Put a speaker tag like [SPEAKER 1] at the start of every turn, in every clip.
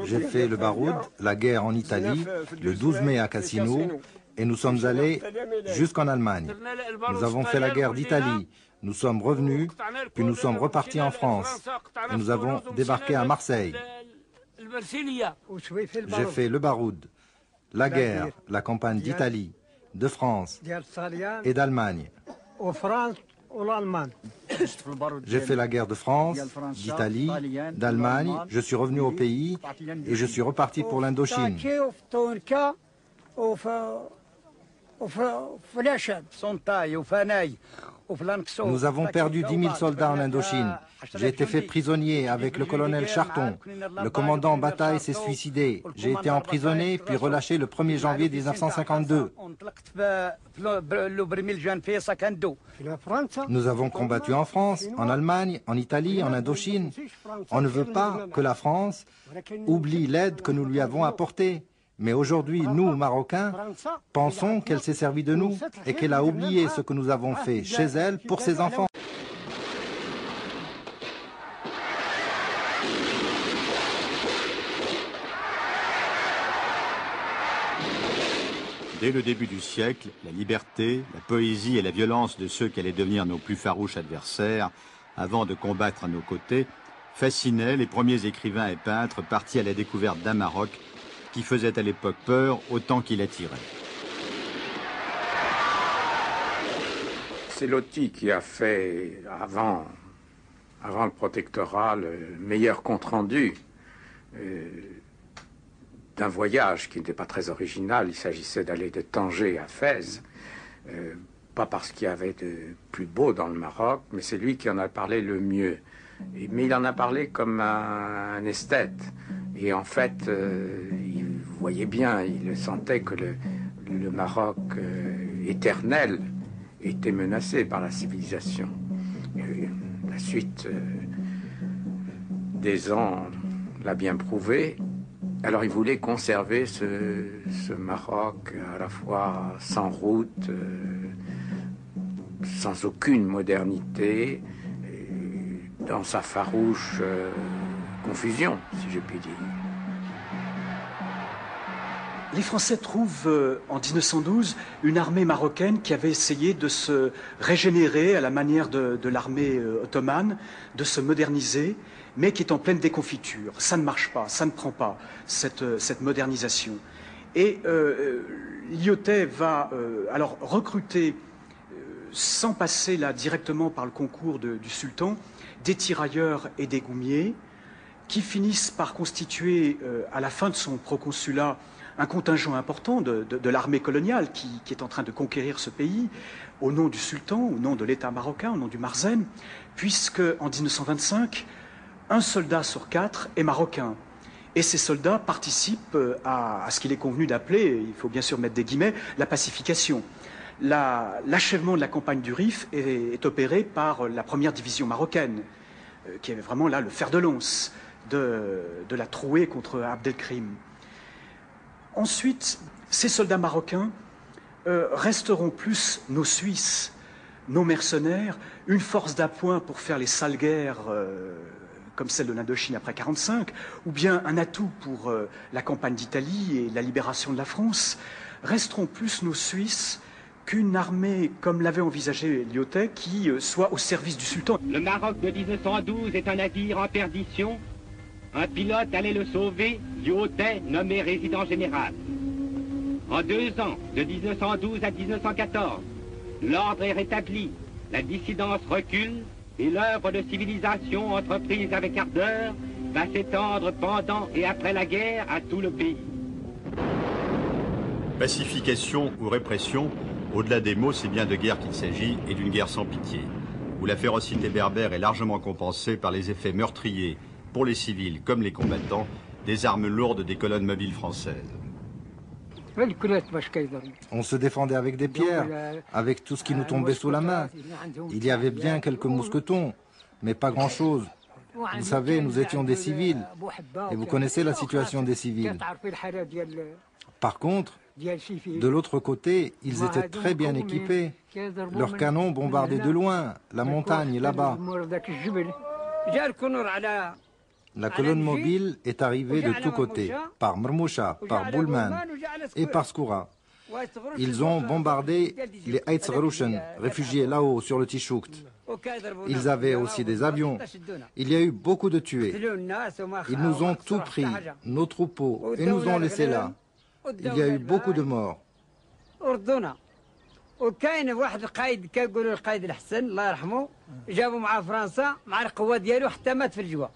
[SPEAKER 1] J'ai fait le Baroud, la guerre en Italie, le 12 mai à Cassino, et nous sommes allés jusqu'en Allemagne. Nous avons fait la guerre d'Italie, nous sommes revenus, puis nous sommes repartis en France, et nous avons débarqué à Marseille. J'ai fait le Baroud, la guerre, la campagne d'Italie, de France et d'Allemagne. J'ai fait la guerre de France, d'Italie, d'Allemagne, je suis revenu au pays et je suis reparti pour l'Indochine. Nous avons perdu 10 000 soldats en Indochine. J'ai été fait prisonnier avec le colonel Charton. Le commandant en bataille s'est suicidé. J'ai été emprisonné puis relâché le 1er janvier 1952. Nous avons combattu en France, en Allemagne, en Italie, en Indochine. On ne veut pas que la France oublie l'aide que nous lui avons apportée. Mais aujourd'hui, nous, Marocains, pensons qu'elle s'est servie de nous et qu'elle a oublié ce que nous avons fait chez elle pour ses enfants.
[SPEAKER 2] Dès le début du siècle, la liberté, la poésie et la violence de ceux qui allaient devenir nos plus farouches adversaires, avant de combattre à nos côtés, fascinaient les premiers écrivains et peintres partis à la découverte d'un Maroc qui faisait à l'époque peur autant qu'il attirait.
[SPEAKER 3] C'est Loti qui a fait, avant le protectorat, le meilleur compte-rendu d'un voyage qui n'était pas très original. Il s'agissait d'aller de Tanger à Fès, pas parce qu'il y avait de plus beau dans le Maroc, mais c'est lui qui en a parlé le mieux. Mais il en a parlé comme un esthète. Et en fait, il voyait bien, il sentait que le Maroc éternel était menacé par la civilisation. Et la suite des ans l'a bien prouvé. Alors il voulait conserver ce Maroc à la fois sans route, sans aucune modernité, dans sa farouche confusion, si je puis dire.
[SPEAKER 4] Les Français trouvent en 1912 une armée marocaine qui avait essayé de se régénérer à la manière de l'armée ottomane, de se moderniser, mais qui est en pleine déconfiture. Ça ne marche pas, ça ne prend pas, cette modernisation. Et Lyautey va alors recruter, sans passer là directement par le concours du sultan, des tirailleurs et des goumiers qui finissent par constituer, à la fin de son proconsulat, un contingent important de l'armée coloniale qui est en train de conquérir ce pays au nom du sultan, au nom de l'État marocain, au nom du Marzen, puisque en 1925, un soldat sur 4 est marocain. Et ces soldats participent à ce qu'il est convenu d'appeler, il faut bien sûr mettre des guillemets, la pacification. L'achèvement de la campagne du Rif est opéré par la première division marocaine, qui est vraiment là le fer de lance de la trouée contre Abdelkrim. Ensuite, ces soldats marocains resteront plus nos Suisses, nos mercenaires, une force d'appoint pour faire les sales guerres comme celle de l'Indochine après 1945, ou bien un atout pour la campagne d'Italie et la libération de la France, resteront plus nos Suisses qu'une armée, comme l'avait envisagé Lyautey, qui soit au service du sultan.
[SPEAKER 5] Le Maroc de 1912 est un navire en perdition. Un pilote allait le sauver, Lyautey nommé résident général. En 2 ans, de 1912 à 1914, l'ordre est rétabli, la dissidence recule et l'œuvre de civilisation entreprise avec ardeur va s'étendre pendant et après la guerre à tout le pays.
[SPEAKER 2] Pacification ou répression, au-delà des mots, c'est bien de guerre qu'il s'agit et d'une guerre sans pitié, où la férocité berbère est largement compensée par les effets meurtriers, pour les civils comme les combattants, des armes lourdes des colonnes mobiles françaises.
[SPEAKER 1] On se défendait avec des pierres, avec tout ce qui nous tombait sous la main. Il y avait bien quelques mousquetons, mais pas grand-chose. Vous savez, nous étions des civils, et vous connaissez la situation des civils. Par contre, de l'autre côté, ils étaient très bien équipés. Leurs canons bombardaient de loin, la montagne là-bas. La colonne mobile est arrivée de tous côtés, par Mermoucha, par Boulman et par Skoura. Ils ont bombardé les Aïtzgharouchen, réfugiés là-haut sur le Tichoukt. Ils avaient aussi des avions. Il y a eu beaucoup de tués. Ils nous ont tout pris, nos troupeaux, et nous ont laissés là. Il y a eu beaucoup de morts.
[SPEAKER 6] وكاين واحد القائد كيقولوا القائد الحسن الله يرحمه جابوا مع فرنسا مع القوه ديالو حتى مات في الجوا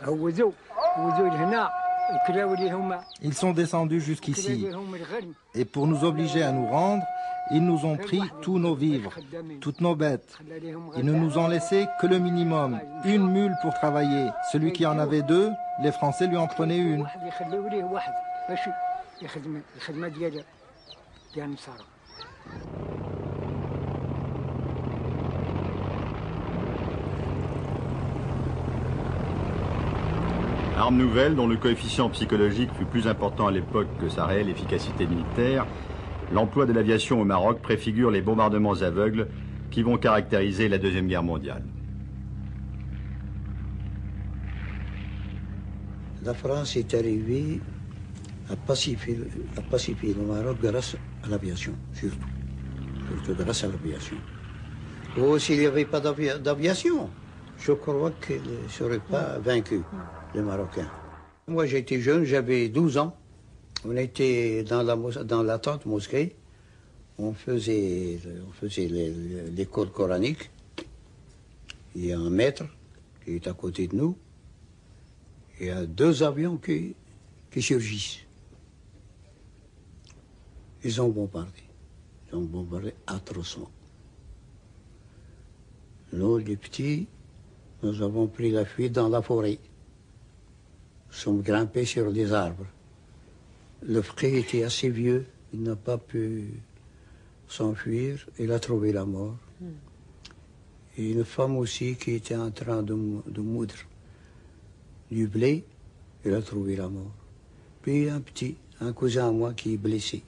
[SPEAKER 6] هوزوا لهنا الكلاوي اللي هما.
[SPEAKER 1] Ils sont descendus jusqu'ici et pour nous obliger à nous rendre, ils nous ont pris tous nos vivres, toutes nos bêtes. Ils ne nous ont laissé que le minimum, une mule pour travailler. Celui qui en avait deux, les Français lui en prenaient une.
[SPEAKER 2] Arme nouvelle dont le coefficient psychologique fut plus important à l'époque que sa réelle efficacité militaire, l'emploi de l'aviation au Maroc préfigure les bombardements aveugles qui vont caractériser la Deuxième Guerre mondiale.
[SPEAKER 7] La France est arrivée à pacifier le Maroc grâce à l'aviation, surtout grâce à l'aviation. Oh, s'il n'y avait pas d'aviation, je crois qu'ils ne seraient pas vaincus, les Marocains. Moi, j'étais jeune, j'avais 12 ans. On était dans la tente mosquée. On faisait l'école coranique. Il y a un maître qui est à côté de nous. Il y a deux avions qui surgissent. Ils ont bombardé atrocement. Nous, les petits, nous avons pris la fuite dans la forêt. Nous sommes grimpés sur des arbres. Le frère était assez vieux, il n'a pas pu s'enfuir, il a trouvé la mort. Et une femme aussi qui était en train de moudre du blé, elle a trouvé la mort. Puis un cousin à moi qui est blessé.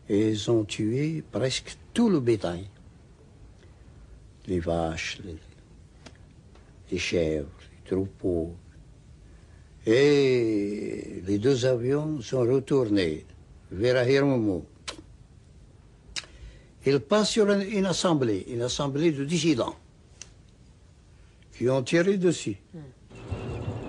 [SPEAKER 7] Et ils ont tué presque tout le bétail. Les vaches, les chèvres, les troupeaux. Et les deux avions sont retournés vers Ahirmoumou. Ils passent sur une assemblée de dissidents qui ont tiré dessus.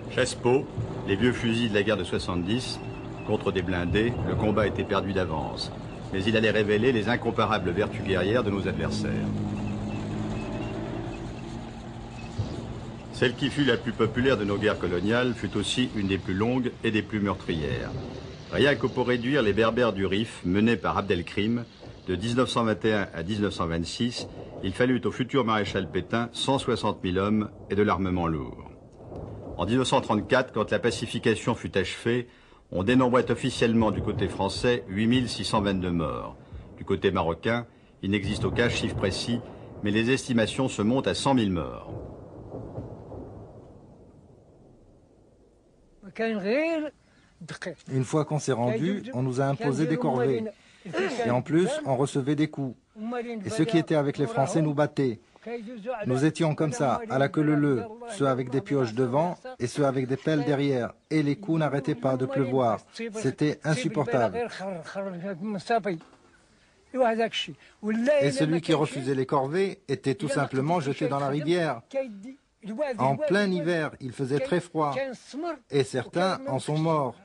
[SPEAKER 2] Chasse-peau, les vieux fusils de la guerre de 70, contre des blindés, le combat était perdu d'avance. Mais il allait révéler les incomparables vertus guerrières de nos adversaires. Celle qui fut la plus populaire de nos guerres coloniales fut aussi une des plus longues et des plus meurtrières. Rien que pour réduire les Berbères du Rif, menés par Abdelkrim, de 1921 à 1926, il fallut au futur maréchal Pétain 160 000 hommes et de l'armement lourd. En 1934, quand la pacification fut achevée, on dénombrait officiellement du côté français 8 622 morts. Du côté marocain, il n'existe aucun chiffre précis, mais les estimations se montent à 100 000 morts.
[SPEAKER 1] Une fois qu'on s'est rendu, on nous a imposé des corvées. Et en plus, on recevait des coups. Et ceux qui étaient avec les Français nous battaient. Nous étions comme ça, à la queue leu-leu, ceux avec des pioches devant et ceux avec des pelles derrière. Et les coups n'arrêtaient pas de pleuvoir. C'était insupportable. Et celui qui refusait les corvées était tout simplement jeté dans la rivière. En plein hiver, il faisait très froid. Et certains en sont morts.